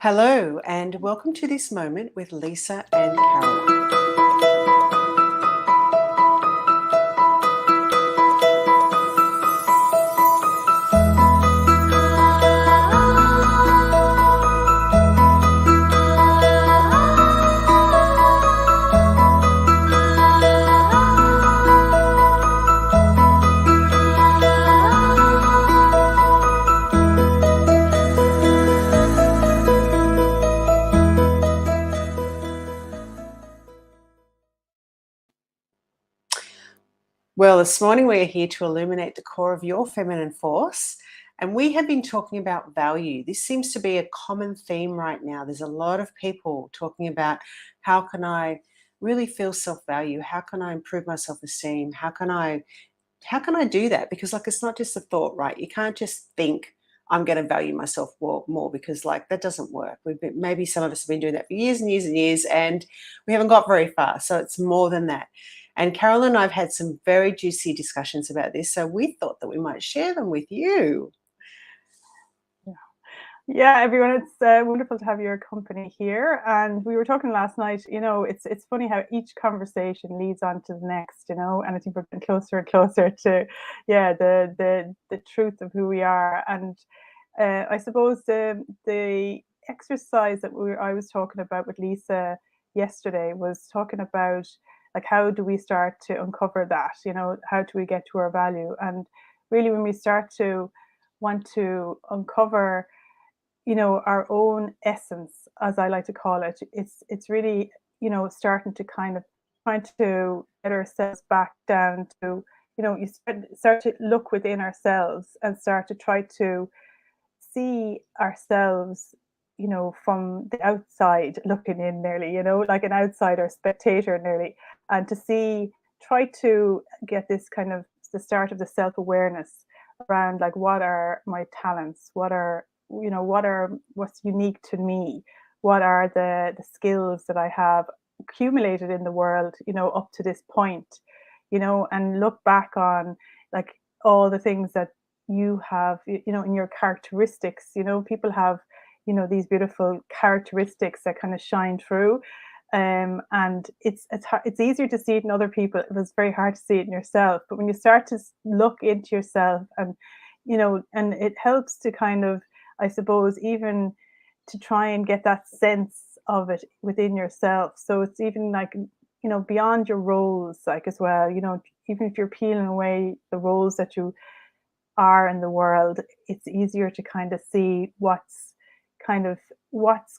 Hello, and welcome to this moment with Lisa and Caroline. Well, this morning we're here to illuminate the core of your feminine force, and we have been talking about value. This seems to be a common theme right now. There's a lot of people talking about how can I really feel self-value? How can I improve my self-esteem? How can I do that? Because it's not just a thought, right? You can't just think I'm going to value myself more because that doesn't work. Maybe some of us have been doing that for years and years and years, and we haven't got very far. So it's more than that. And Carol and I've had some very juicy discussions about this. So we thought that we might share them with you. Yeah, everyone, it's wonderful to have your company here. And we were talking last night, it's funny how each conversation leads on to the next, and I think we're getting closer and closer to, yeah, the truth of who we are. And I suppose the exercise that I was talking about with Lisa yesterday was talking about like how do we start to uncover that, how do we get to our value? And really when we start to want to uncover our own essence, as I like to call it, it's really starting to kind of trying to get ourselves back down to you start to look within ourselves and start to try to see ourselves from the outside looking in nearly, like an outsider spectator nearly, and to see, try to get this kind of the start of the self-awareness around like what are my talents, what's unique to me, what are the skills that I have accumulated in the world, up to this point, and look back on like all the things that you have, in your characteristics. People have, these beautiful characteristics that kind of shine through. And it's easier to see it in other people. It was very hard to see it in yourself. But when you start to look into yourself, and and it helps to kind of, I suppose, even to try and get that sense of it within yourself. So it's even like, beyond your roles, like as well, even if you're peeling away the roles that you are in the world, it's easier to kind of see what's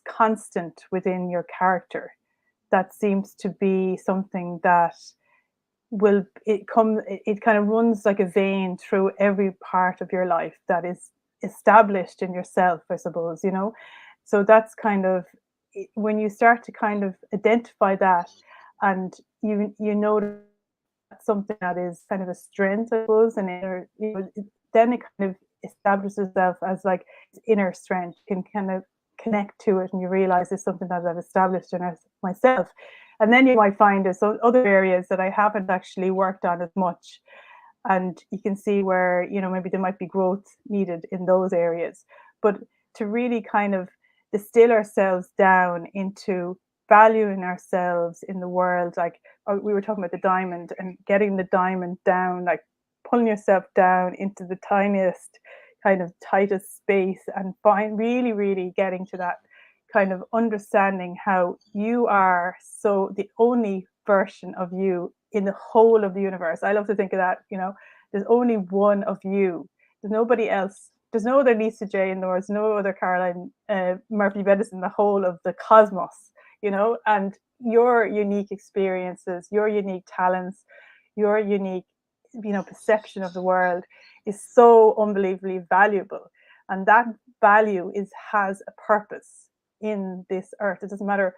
constant within your character. That seems to be something that it kind of runs like a vein through every part of your life that is established in yourself, I suppose. So that's kind of when you start to kind of identify that, and you know that's something that is kind of a strength, I suppose, and then it kind of establishes itself as like inner strength. You can kind of connect to it, and you realize it's something that I've established in myself. And then you might find there's other areas that I haven't actually worked on as much, and you can see where maybe there might be growth needed in those areas. But to really kind of distill ourselves down into valuing ourselves in the world, like we were talking about the diamond, and getting the diamond down, like pulling yourself down into the tiniest kind of tightest space, and really really getting to that kind of understanding how you are so the only version of you in the whole of the universe. I love to think of that, there's only one of you. There's nobody else. There's no other Lisa J in the world. There's no other Caroline Murphy Bettis in the whole of the cosmos, and your unique experiences, your unique talents, your unique, perception of the world is so unbelievably valuable. And that value has a purpose in this earth. It doesn't matter,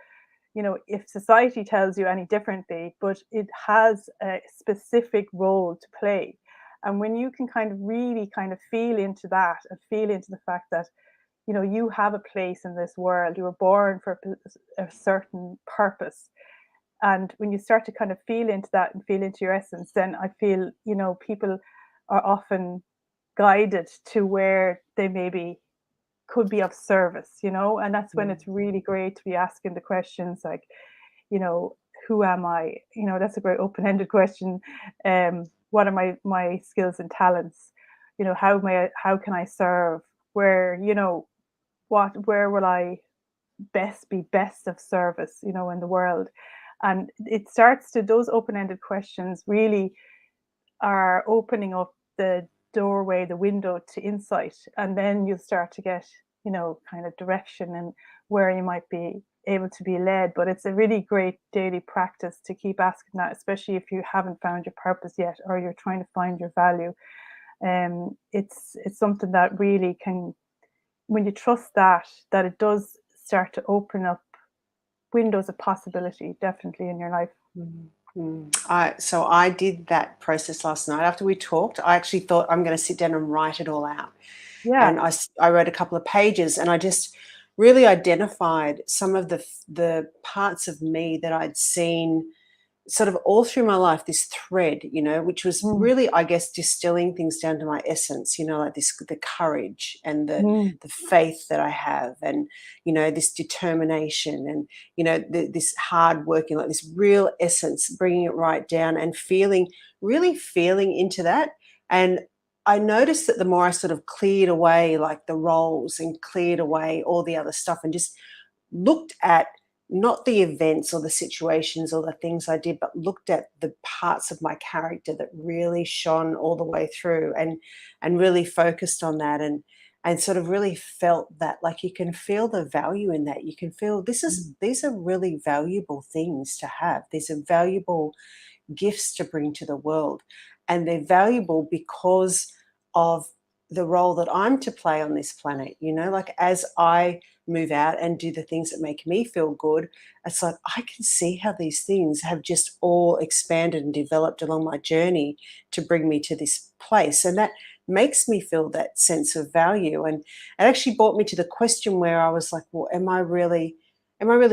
if society tells you any differently, but it has a specific role to play. And when you can kind of really kind of feel into that, and feel into the fact that, you have a place in this world, you were born for a certain purpose. And when you start to kind of feel into that and feel into your essence, then I feel, people are often guided to where they maybe could be of service, you know? And that's when Mm, it's really great to be asking the questions like, you know, who am I? You know, that's a great open-ended question. What are my skills and talents? You know, how can I serve? Where, you know, where will I best of service, you know, in the world? And it starts to those open-ended questions really are opening up the doorway, the window to insight. And then you'll start to get, you know, kind of direction and where you might be able to be led. But it's a really great daily practice to keep asking that, especially if you haven't found your purpose yet or you're trying to find your value. It's something that really can, when you trust that it does start to open up windows of possibility, definitely in your life. mm, mm. So I did that process last night after we talked. I actually thought I'm going to sit down and write it all out. Yeah. And I wrote a couple of pages, and I just really identified some of the parts of me that I'd seen sort of all through my life, this thread, which was Mm, really, I guess, distilling things down to my essence, like this, the courage and the mm, the faith that I have, and this determination, and this hard working, like this real essence, bringing it right down and really feeling into that. And I noticed that the more I sort of cleared away like the roles and cleared away all the other stuff and just looked at not the events or the situations or the things I did, but looked at the parts of my character that really shone all the way through, and really focused on that, and sort of really felt that, like, you can feel the value in that. You can feel mm, these are really valuable things to have. These are valuable gifts to bring to the world. And they're valuable because of the role that I'm to play on this planet. Like, as I move out and do the things that make me feel good, it's like I can see how these things have just all expanded and developed along my journey to bring me to this place. And that makes me feel that sense of value. And it actually brought me to the question where I was like, well, am I really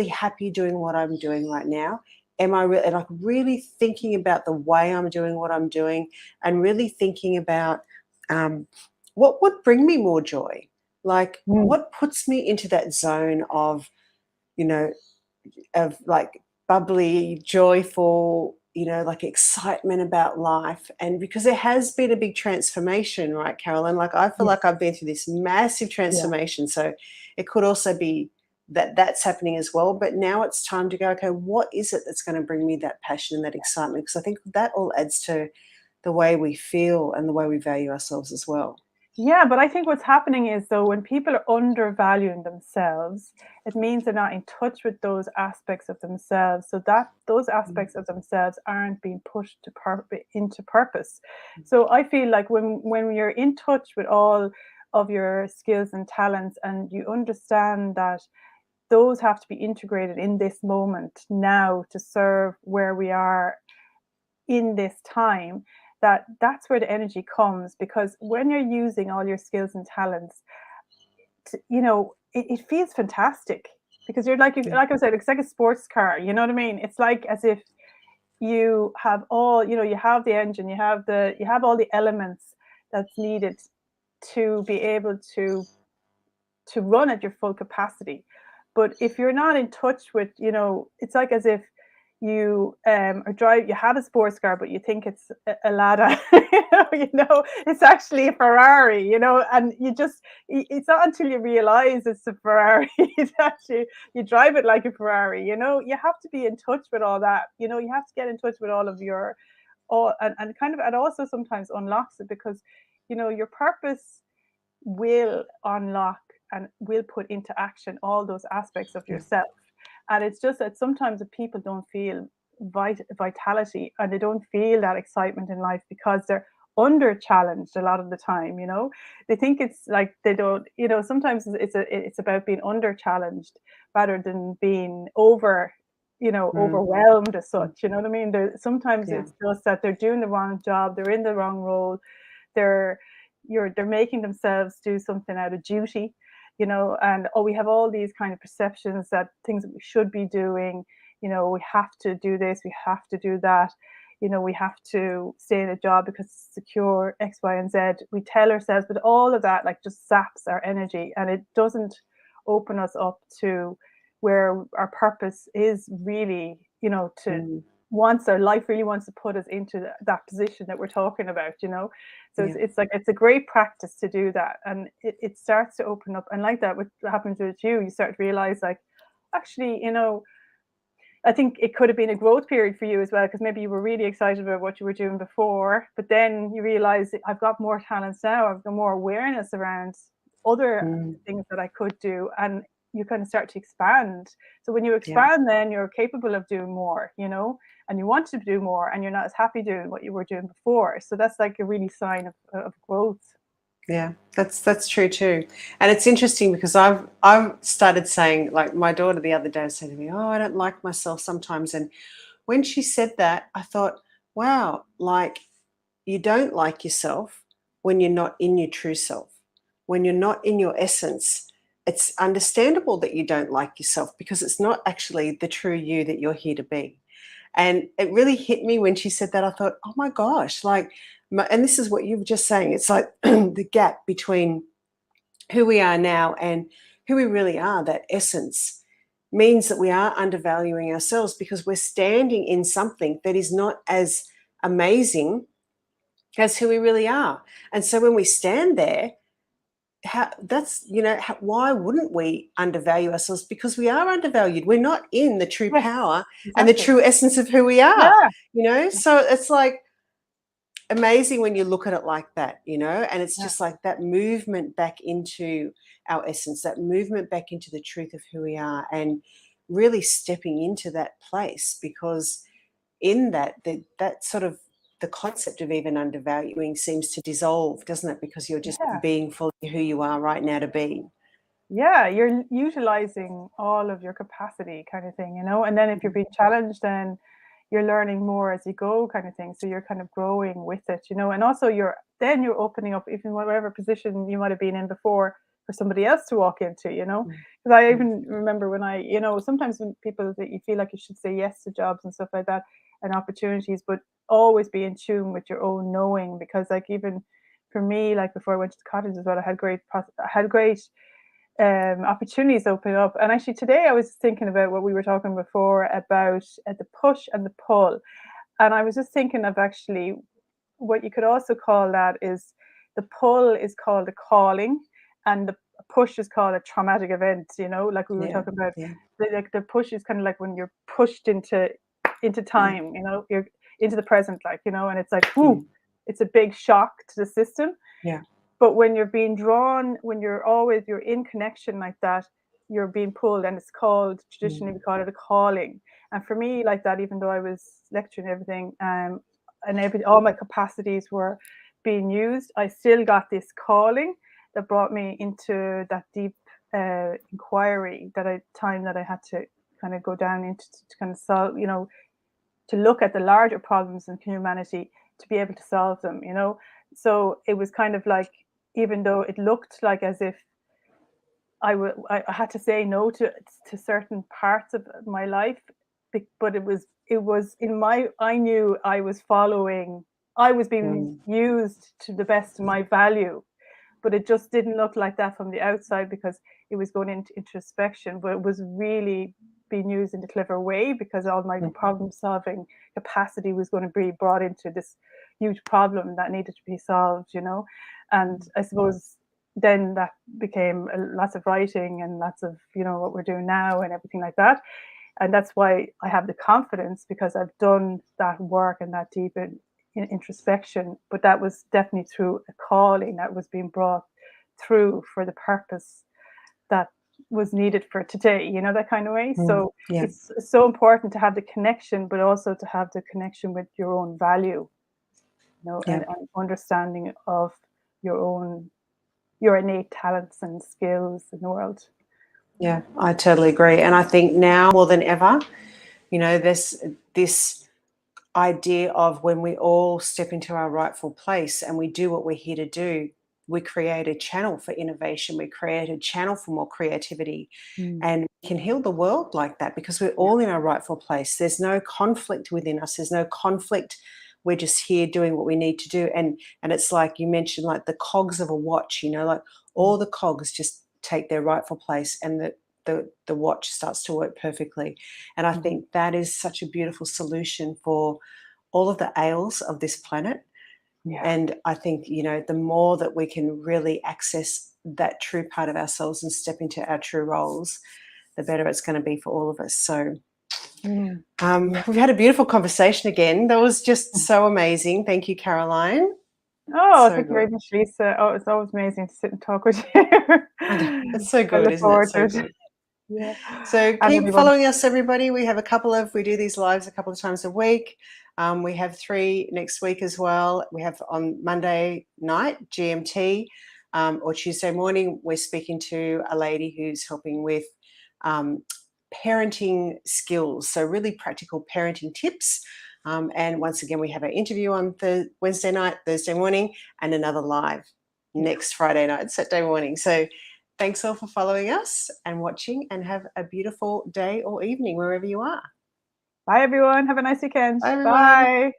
happy doing what I'm doing right now? Am I really, like, really thinking about the way I'm doing what I'm doing, and really thinking about um, what would bring me more joy? Like, mm, what puts me into that zone you know, of like bubbly, joyful, like excitement about life. And because there has been a big transformation, right, Carolyn? Like, I feel yes. like I've been through this massive Yeah. transformation. So it could also be that that's happening as well. But now it's time to go, okay, what is it that's going to bring me that passion and that excitement? Because I think that all adds to the way we feel and the way we value ourselves as well. Yeah, but I think what's happening is though when people are undervaluing themselves, it means they're not in touch with those aspects of themselves. So that those Mm, aspects of themselves aren't being pushed to into purpose. So I feel like when you're in touch with all of your skills and talents and you understand that those have to be integrated in this moment now to serve where we are in this time, that's where the energy comes, because when you're using all your skills and talents you know, it feels fantastic because you're yeah. like I said, it's like a sports car, you know what I mean? It's like as if you have all, you know, you have the engine, you have all the elements that's needed to be able to run at your full capacity. But if you're not in touch with, you know, it's like as if you have a sports car, but you think it's a Lada, it's actually a Ferrari, and it's not until you realize it's a Ferrari, it's actually, you drive it like a Ferrari, you have to be in touch with all that, you have to get in touch with all of your, all, and kind of, and also sometimes unlocks it because, your purpose will unlock and will put into action all those aspects of Yeah. yourself. And it's just that sometimes if people don't feel vitality and they don't feel that excitement in life because they're under challenged a lot of the time, they think it's like they don't, sometimes it's about being under challenged rather than being Mm, overwhelmed as mm, such. You know what I mean? Sometimes yeah. it's just that they're doing the wrong job, they're in the wrong role, they're they're making themselves do something out of duty, and we have all these kind of perceptions that things that we should be doing, we have to do this, we have to do that, you know, we have to stay in a job because it's secure X, Y, and Z. We tell ourselves, but all of that like just saps our energy, and it doesn't open us up to where our purpose is really, you know, to Mm, wants our life really wants to put us into that position that we're talking about, you know. So yeah. it's like it's a great practice to do that, and it starts to open up. And like that, what happens with you start to realize like, actually, you know, I think it could have been a growth period for you as well, because maybe you were really excited about what you were doing before, but then you realize I've got more talents now, I've got more awareness around other Mm, things that I could do, and you kind of start to expand. So when you yeah. expand, then you're capable of doing more, you know, and you want to do more, and you're not as happy doing what you were doing before. So that's like a really sign of growth. Yeah, that's true too. And it's interesting because I've started saying, like, my daughter the other day said to me, "Oh, I don't like myself sometimes." And when she said that, I thought, wow, like, you don't like yourself when you're not in your true self. When you're not in your essence, it's understandable that you don't like yourself because it's not actually the true you that you're here to be. And it really hit me when she said that. I thought, oh my gosh, like, and this is what you were just saying. It's like the gap between who we are now and who we really are, that essence, means that we are undervaluing ourselves because we're standing in something that is not as amazing as who we really are. And so when we stand there, that's, why wouldn't we undervalue ourselves? Because we are undervalued. We're not in the true Yes, power and the exactly. true essence of who we are, Yeah, so it's like amazing when you look at it like that, and it's yeah, just like that movement back into our essence, that movement back into the truth of who we are, and really stepping into that place. Because in that sort of, the concept of even undervaluing seems to dissolve, doesn't it? Because you're just yeah. being fully who you are right now to be. Yeah, you're utilizing all of your capacity kind of thing, you know? And then if you're being challenged, then you're learning more as you go kind of thing. So you're kind of growing with it, you know? And also you're opening up even whatever position you might have been in before for somebody else to walk into, you know? Mm, Because I mm, even remember when you know, sometimes when people that you feel like you should say yes to jobs and stuff like that and opportunities, but always be in tune with your own knowing. Because like even for me, like before I went to college as well, I had great opportunities open up. And actually, today I was thinking about what we were talking before about the push and the pull. And I was just thinking of actually what you could also call that is the pull is called a calling, and the push is called a traumatic event. You know, like we were yeah, talking about, yeah, like the push is kind of like when you're pushed into mm, time. You know, you're into the present, like you know, and it's like, whoo, mm, it's a big shock to the system. yeah, But when you're being drawn, when you're in connection like that, you're being pulled, and it's called, mm, traditionally we call it a calling. And for me, like that, even though I was lecturing everything, and all my capacities were being used, I still got this calling that brought me into that deep inquiry that I had to kind of go down into to kind of solve, you know, to look at the larger problems in humanity to be able to solve them, you know. So it was kind of like, even though it looked like as if I had to say no to certain parts of my life, but it was in my I knew I was being mm, used to the best of my value, but it just didn't look like that from the outside because it was going into introspection, but it was really being used in a clever way because all my mm, problem solving capacity was going to be brought into this huge problem that needed to be solved, you know. And I suppose then that became lots of writing and lots of, you know, what we're doing now and everything like that. And that's why I have the confidence, because I've done that work and that deep in introspection. But that was definitely through a calling that was being brought through for the purpose that was needed for today, you know, that kind of way. mm, So yeah, it's so important to have the connection, but also to have the connection with your own value, you know, yeah. and understanding of your own, your innate talents and skills in the world. Yeah, I totally agree. And I think now more than ever, this idea of when we all step into our rightful place and we do what we're here to do, we create a channel for innovation, we create a channel for more creativity, Mm. and we can heal the world like that because we're Yeah. all in our rightful place. There's no conflict within us. There's no conflict. We're just here doing what we need to do. And it's like you mentioned, like the cogs of a watch, like Mm. all the cogs just take their rightful place, and the watch starts to work perfectly. And I Mhm. think that is such a beautiful solution for all of the ails of this planet. Yeah. And I think, the more that we can really access that true part of ourselves and step into our true roles, the better it's going to be for all of us. So Mm. Yeah. we've had a beautiful conversation again. That was just so amazing. Thank you, Caroline. Oh, So thank you very good. much, Lisa. Oh, it's always amazing to sit and talk with you. I know. It's so I good, look isn't it? forward to So it. good. Yeah. So And keep everyone. following us, everybody. We do these lives a couple of times a week. We have 3 next week as well. We have on Monday night, GMT, or Tuesday morning, we're speaking to a lady who's helping with um, parenting skills. So really practical parenting tips. And once again, we have our interview on Wednesday night, Thursday morning, and another live Yeah. next Friday night, Saturday morning. So thanks all for following us and watching, and have a beautiful day or evening wherever you are. Bye, everyone. Have a nice weekend. Bye, everyone. Bye.